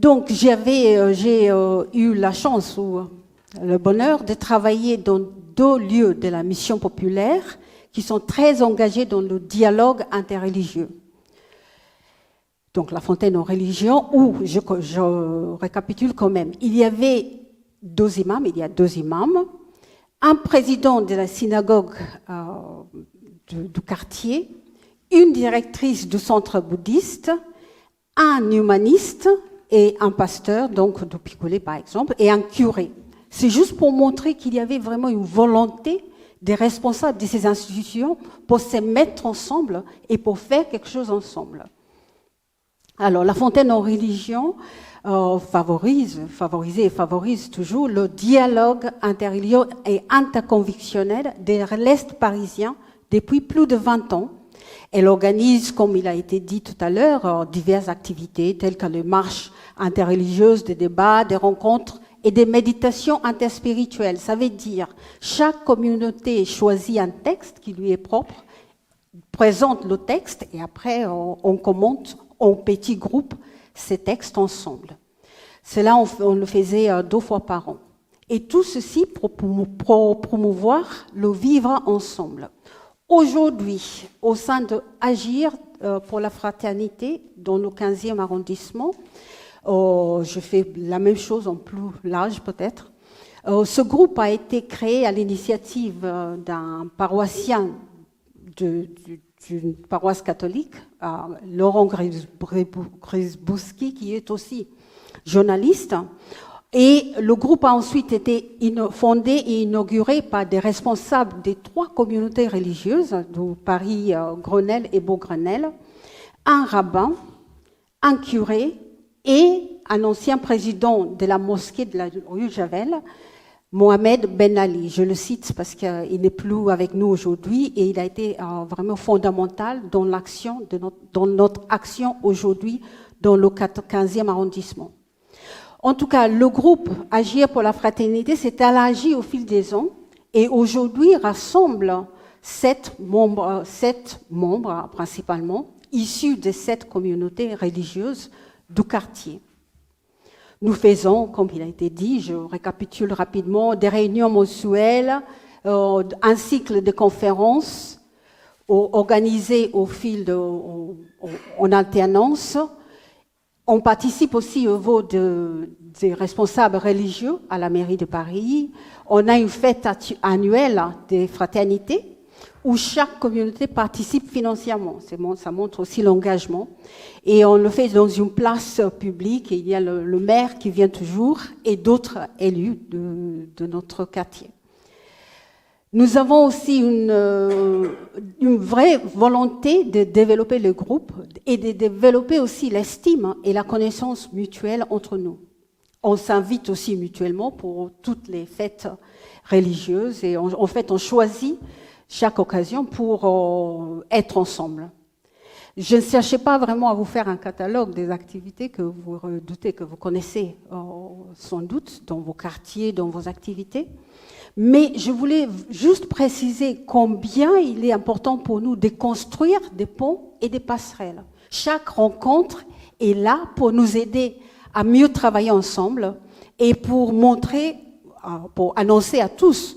Donc, j'ai eu la chance ou le bonheur de travailler dans 2 lieux de la mission populaire qui sont très engagés dans le dialogue interreligieux. Donc, la Fontaine aux religions, où je récapitule quand même. Il y a 2 imams, un président de la synagogue du quartier, une directrice du centre bouddhiste, un humaniste et un pasteur, donc de Picolé par exemple, et un curé. C'est juste pour montrer qu'il y avait vraiment une volonté des responsables de ces institutions pour se mettre ensemble et pour faire quelque chose ensemble. Alors, la Fontaine en religion favorise toujours le dialogue interreligieux et interconvictionnel de l'Est parisien depuis plus de 20 ans. Elle organise, comme il a été dit tout à l'heure, diverses activités telles que les marches interreligieuses, des débats, des rencontres et des méditations interspirituelles. Ça veut dire chaque communauté choisit un texte qui lui est propre, présente le texte et après on commente en petits groupes ces textes ensemble. Cela, on le faisait 2 fois par an. Et tout ceci pour promouvoir le vivre ensemble. Aujourd'hui, au sein de Agir pour la fraternité, dans le 15e arrondissement, je fais la même chose en plus large peut-être. Ce groupe a été créé à l'initiative d'un paroissien d'une paroisse catholique, Laurent Grzybowski, qui est aussi journaliste. Et le groupe a ensuite été fondé et inauguré par des responsables des 3 communautés religieuses, de Paris, Grenelle et Beaugrenelle, un rabbin, un curé et un ancien président de la mosquée de la rue Javel, Mohamed Ben Ali. Je le cite parce qu'il n'est plus avec nous aujourd'hui et il a été vraiment fondamental dans notre action aujourd'hui dans le 15e arrondissement. En tout cas, le groupe Agir pour la fraternité s'est élargi au fil des ans et aujourd'hui rassemble 7 membres principalement, issus de 7 communautés religieuses du quartier. Nous faisons, comme il a été dit, je récapitule rapidement, des réunions mensuelles, un cycle de conférences organisées en alternance. On participe aussi au vote des responsables religieux à la mairie de Paris. On a une fête annuelle des fraternités où chaque communauté participe financièrement. Ça montre aussi l'engagement. Et on le fait dans une place publique. Et il y a le maire qui vient toujours et d'autres élus de notre quartier. Nous avons aussi une vraie volonté de développer le groupe et de développer aussi l'estime et la connaissance mutuelle entre nous. On s'invite aussi mutuellement pour toutes les fêtes religieuses et en fait on choisit chaque occasion pour être ensemble. Je ne cherchais pas vraiment à vous faire un catalogue des activités que vous redoutez, que vous connaissez sans doute dans vos quartiers, dans vos activités. Mais je voulais juste préciser combien il est important pour nous de construire des ponts et des passerelles. Chaque rencontre est là pour nous aider à mieux travailler ensemble et pour montrer, pour annoncer à tous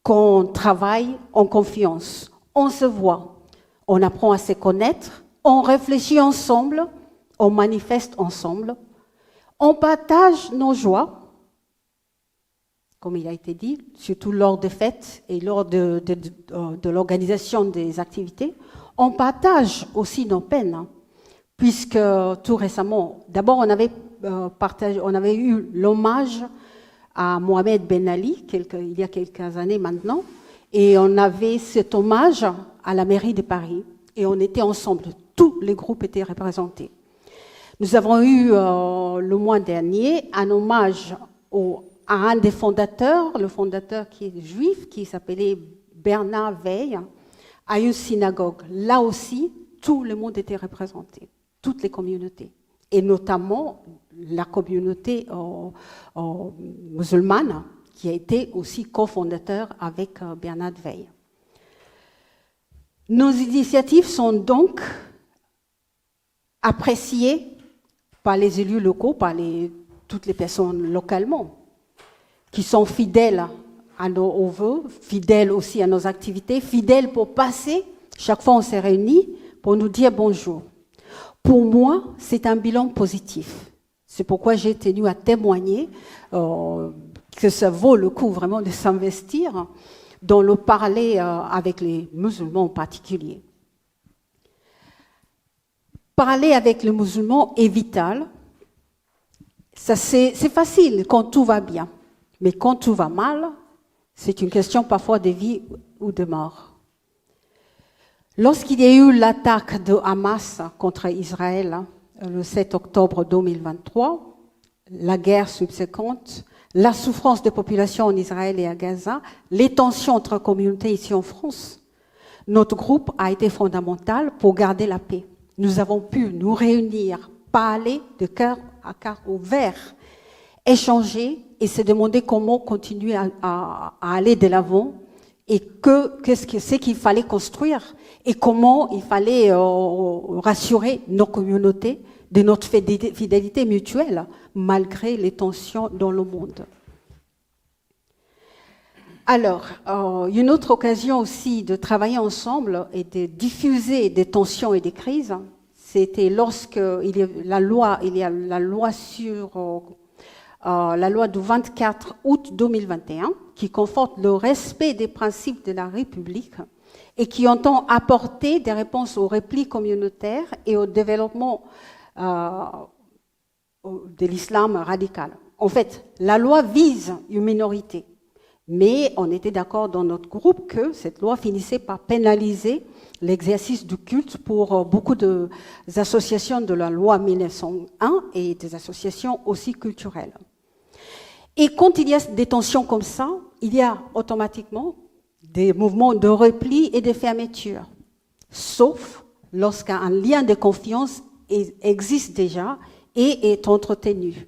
qu'on travaille en confiance. On se voit, on apprend à se connaître, on réfléchit ensemble, on manifeste ensemble, on partage nos joies, comme il a été dit, surtout lors des fêtes et lors de l'organisation des activités. On partage aussi nos peines, puisque tout récemment, d'abord on avait eu l'hommage à Mohamed Ben Ali, il y a quelques années maintenant, et on avait cet hommage à la mairie de Paris, et on était ensemble, tous les groupes étaient représentés. Nous avons eu le mois dernier un hommage à un des fondateurs, le fondateur qui est juif, qui s'appelait Bernard Veil, à une synagogue. Là aussi, tout le monde était représenté, toutes les communautés, et notamment la communauté musulmane, qui a été aussi cofondateur avec Bernard Veil. Nos initiatives sont donc appréciées par les élus locaux, par toutes les personnes localement, qui sont fidèles aux vœux, fidèles aussi à nos activités, fidèles pour passer, chaque fois on s'est réunis, pour nous dire bonjour. Pour moi, c'est un bilan positif. C'est pourquoi j'ai tenu à témoigner que ça vaut le coup vraiment de s'investir dans le parler avec les musulmans en particulier. Parler avec les musulmans est vital. Ça, c'est facile quand tout va bien. Mais quand tout va mal, c'est une question parfois de vie ou de mort. Lorsqu'il y a eu l'attaque de Hamas contre Israël le 7 octobre 2023, la guerre subséquente, la souffrance des populations en Israël et à Gaza, les tensions entre communautés ici en France, notre groupe a été fondamental pour garder la paix. Nous avons pu nous réunir, parler de cœur à cœur ouvert, échanger et se demander comment continuer à aller de l'avant et qu'est-ce qu'il fallait construire et comment il fallait rassurer nos communautés de notre fidélité mutuelle malgré les tensions dans le monde. Alors, une autre occasion aussi de travailler ensemble et de diffuser des tensions et des crises, c'était lorsque il y a la loi sur la loi du 24 août 2021 qui conforte le respect des principes de la République et qui entend apporter des réponses aux replis communautaires et au développement de l'islam radical. En fait, la loi vise une minorité, mais on était d'accord dans notre groupe que cette loi finissait par pénaliser l'exercice du culte pour beaucoup d'associations de la loi 1901 et des associations aussi culturelles. Et quand il y a des tensions comme ça, il y a automatiquement des mouvements de repli et de fermeture, sauf lorsqu'un lien de confiance existe déjà et est entretenu.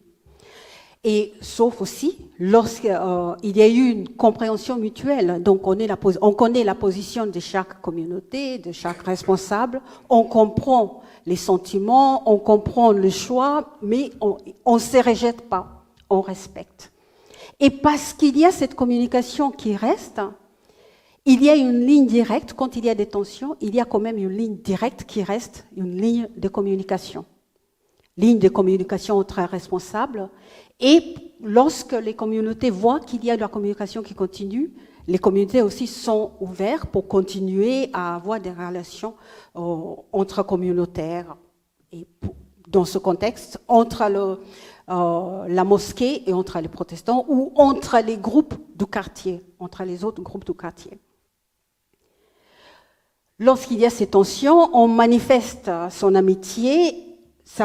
Et sauf aussi lorsqu'il y a eu une compréhension mutuelle. Donc on connaît la position de chaque communauté, de chaque responsable, on comprend les sentiments, on comprend le choix, mais on ne se rejette pas, on respecte. Et parce qu'il y a cette communication qui reste, il y a une ligne directe, quand il y a des tensions, il y a quand même une ligne directe qui reste, une ligne de communication. Ligne de communication entre responsables. Et lorsque les communautés voient qu'il y a de la communication qui continue, les communautés aussi sont ouvertes pour continuer à avoir des relations entre communautaires. Et dans ce contexte, entre la mosquée et entre les protestants ou entre les groupes du quartier, entre les autres groupes du quartier. Lorsqu'il y a ces tensions, on manifeste son amitié.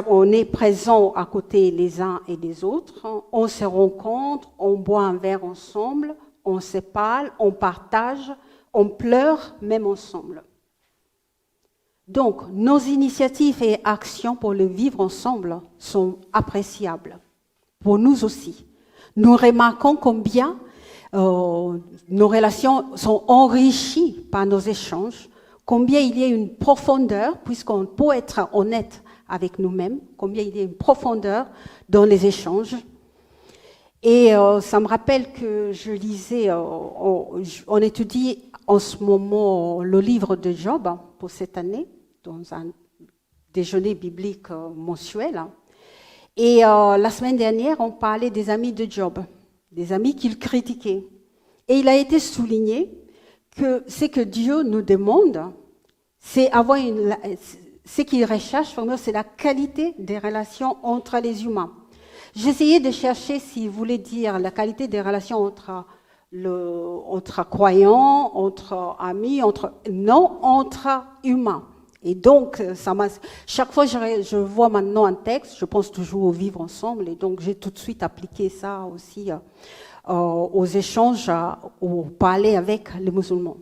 On est présent à côté les uns et les autres, on se rencontre, on boit un verre ensemble, on se parle, on partage, on pleure même ensemble. Donc, nos initiatives et actions pour le vivre ensemble sont appréciables, pour nous aussi. Nous remarquons combien nos relations sont enrichies par nos échanges, combien il y a une profondeur, puisqu'on peut être honnête avec nous-mêmes, combien il y a une profondeur dans les échanges. Et ça me rappelle que je lisais, on étudie en ce moment le livre de Job pour cette année, dans un déjeuner biblique mensuel. Et la semaine dernière, on parlait des amis de Job, des amis qu'il critiquait. Et il a été souligné que ce que Dieu nous demande, c'est avoir ce qu'il recherche, c'est la qualité des relations entre les humains. J'essayais de chercher s'il voulait dire la qualité des relations entre croyants, entre amis, entre humains. Et donc, chaque fois que je vois maintenant un texte, je pense toujours au vivre ensemble. Et donc, j'ai tout de suite appliqué ça aussi aux échanges, au parler avec les musulmans.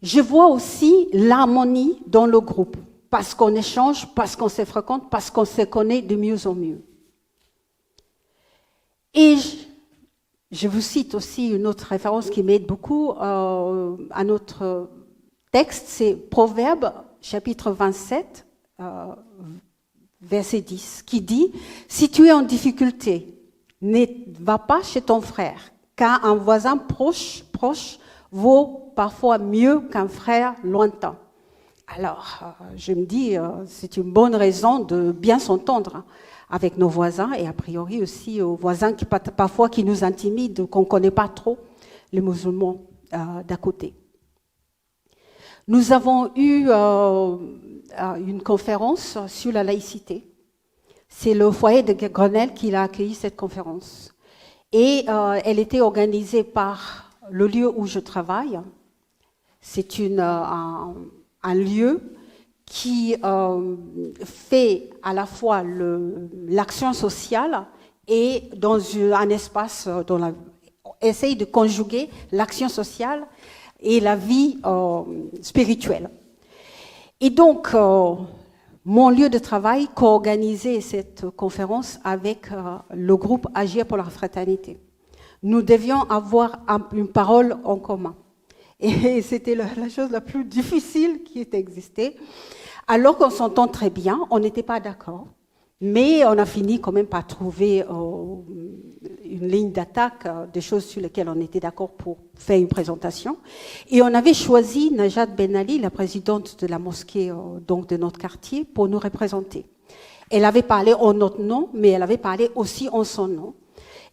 Je vois aussi l'harmonie dans le groupe, parce qu'on échange, parce qu'on se fréquente, parce qu'on se connaît de mieux en mieux. Et je vous cite aussi une autre référence qui m'aide beaucoup à notre texte, c'est Proverbes, chapitre 27, verset 10, qui dit « Si tu es en difficulté, ne va pas chez ton frère, car un voisin proche vaut parfois mieux qu'un frère lointain. » Alors, je me dis, c'est une bonne raison de bien s'entendre avec nos voisins et a priori aussi aux voisins qui parfois qui nous intimident, qu'on ne connaît pas trop, les musulmans d'à côté. Nous avons eu une conférence sur la laïcité. C'est le foyer de Grenelle qui a accueilli cette conférence. Et elle était organisée par le lieu où je travaille. C'est un lieu qui fait à la fois l'action sociale et dans un espace essaye de conjuguer l'action sociale et la vie spirituelle. Et donc, mon lieu de travail co-organisait cette conférence avec le groupe Agir pour la fraternité. Nous devions avoir une parole en commun. Et c'était la chose la plus difficile qui ait existé. Alors qu'on s'entend très bien, on n'était pas d'accord. Mais on a fini quand même par trouver une ligne d'attaque, des choses sur lesquelles on était d'accord pour faire une présentation. Et on avait choisi Najat Ben Ali, la présidente de la mosquée donc de notre quartier, pour nous représenter. Elle avait parlé en notre nom, mais elle avait parlé aussi en son nom.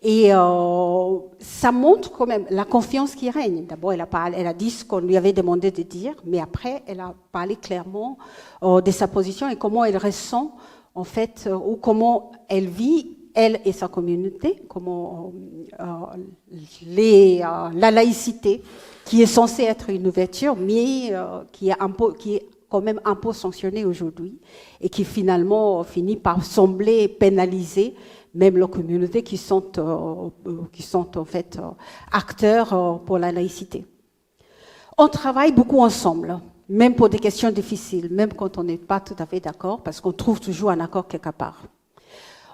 Et ça montre quand même la confiance qui règne. D'abord, elle a dit ce qu'on lui avait demandé de dire, mais après, elle a parlé clairement de sa position et comment elle ressent, en fait, ou comment elle vit, elle et sa communauté, comment la laïcité, qui est censée être une ouverture, mais qui est quand même un peu sanctionnée aujourd'hui, et qui finalement finit par sembler pénaliser même les communautés qui sont en fait acteurs pour la laïcité. On travaille beaucoup ensemble, même pour des questions difficiles, même quand on n'est pas tout à fait d'accord, parce qu'on trouve toujours un accord quelque part.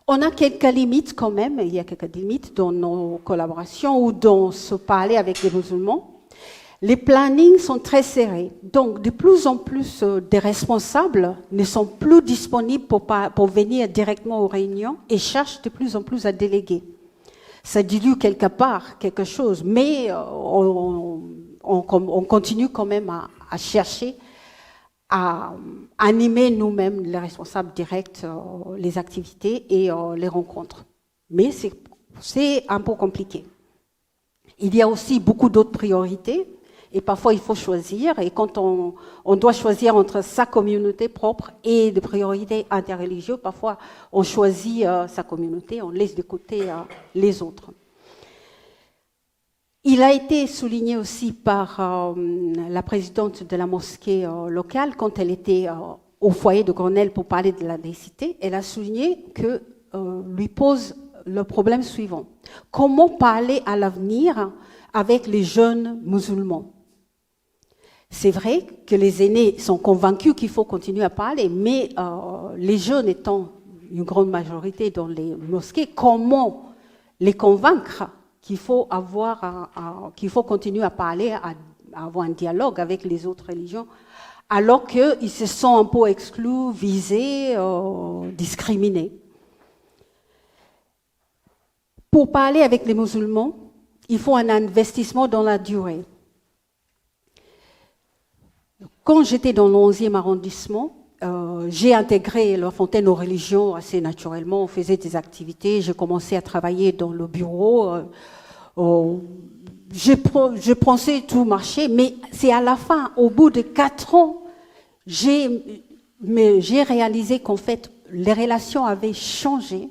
On a quelques limites quand même, il y a quelques limites dans nos collaborations ou dans se parler avec les musulmans. Les plannings sont très serrés, donc de plus en plus des responsables ne sont plus disponibles pour venir directement aux réunions et cherchent de plus en plus à déléguer. Ça dilue quelque part quelque chose, mais on continue quand même à chercher à animer nous-mêmes les responsables directs, les activités et les rencontres. Mais c'est un peu compliqué. Il y a aussi beaucoup d'autres priorités. Et parfois, il faut choisir. Et quand on doit choisir entre sa communauté propre et des priorités interreligieuses, parfois, on choisit sa communauté, on laisse de côté les autres. Il a été souligné aussi par la présidente de la mosquée locale, quand elle était au foyer de Grenelle pour parler de la laïcité. Elle a souligné que lui pose le problème suivant. Comment parler à l'avenir avec les jeunes musulmans? C'est vrai que les aînés sont convaincus qu'il faut continuer à parler, mais les jeunes étant une grande majorité dans les mosquées, comment les convaincre qu'il faut qu'il faut continuer à parler, à avoir un dialogue avec les autres religions, alors qu'ils se sont un peu exclus, visés, discriminés. Pour parler avec les musulmans, il faut un investissement dans la durée. Quand j'étais dans le 11e arrondissement, j'ai intégré la Fontaine aux religions assez naturellement. On faisait des activités. J'ai commencé à travailler dans le bureau. Je pensais tout marcher, mais c'est à la fin, au bout de 4 ans, j'ai réalisé qu'en fait, les relations avaient changé.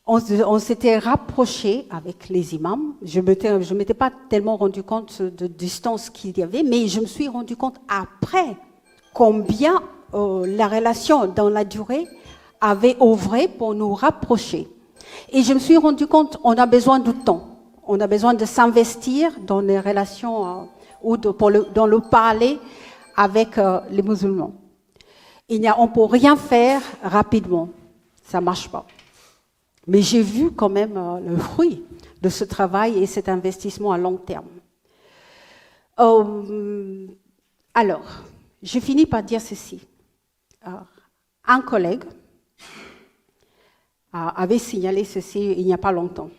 On s'était rapproché avec les imams. Je m'étais pas tellement rendu compte de distance qu'il y avait, mais je me suis rendu compte après combien la relation dans la durée avait œuvré pour nous rapprocher. Et je me suis rendu compte on a besoin de temps. On a besoin de s'investir dans les relations dans le parler avec les musulmans. On peut rien faire rapidement. Ça marche pas. Mais j'ai vu quand même le fruit de ce travail et cet investissement à long terme. Alors, je finis par dire ceci. Un collègue avait signalé ceci il n'y a pas longtemps.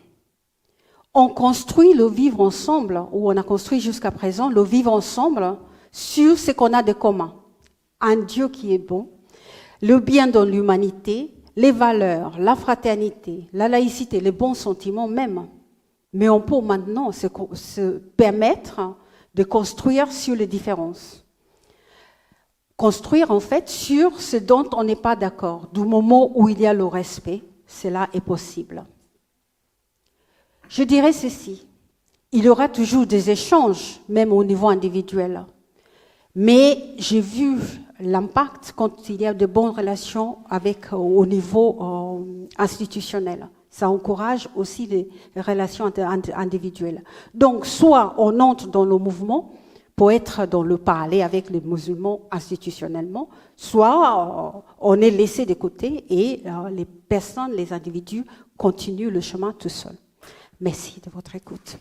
On construit le vivre ensemble, ou on a construit jusqu'à présent le vivre ensemble sur ce qu'on a de commun. Un Dieu qui est bon, le bien dans l'humanité, les valeurs, la fraternité, la laïcité, les bons sentiments même. Mais on peut maintenant se permettre de construire sur les différences. Construire en fait sur ce dont on n'est pas d'accord. Du moment où il y a le respect, cela est possible. Je dirais ceci, il y aura toujours des échanges, même au niveau individuel. Mais j'ai vu l'impact quand il y a de bonnes relations au niveau institutionnel. Ça encourage aussi les relations individuelles. Donc, soit on entre dans le mouvement pour être dans le parler avec les musulmans institutionnellement, soit on est laissé de côté et les personnes, les individus continuent le chemin tout seuls. Merci de votre écoute.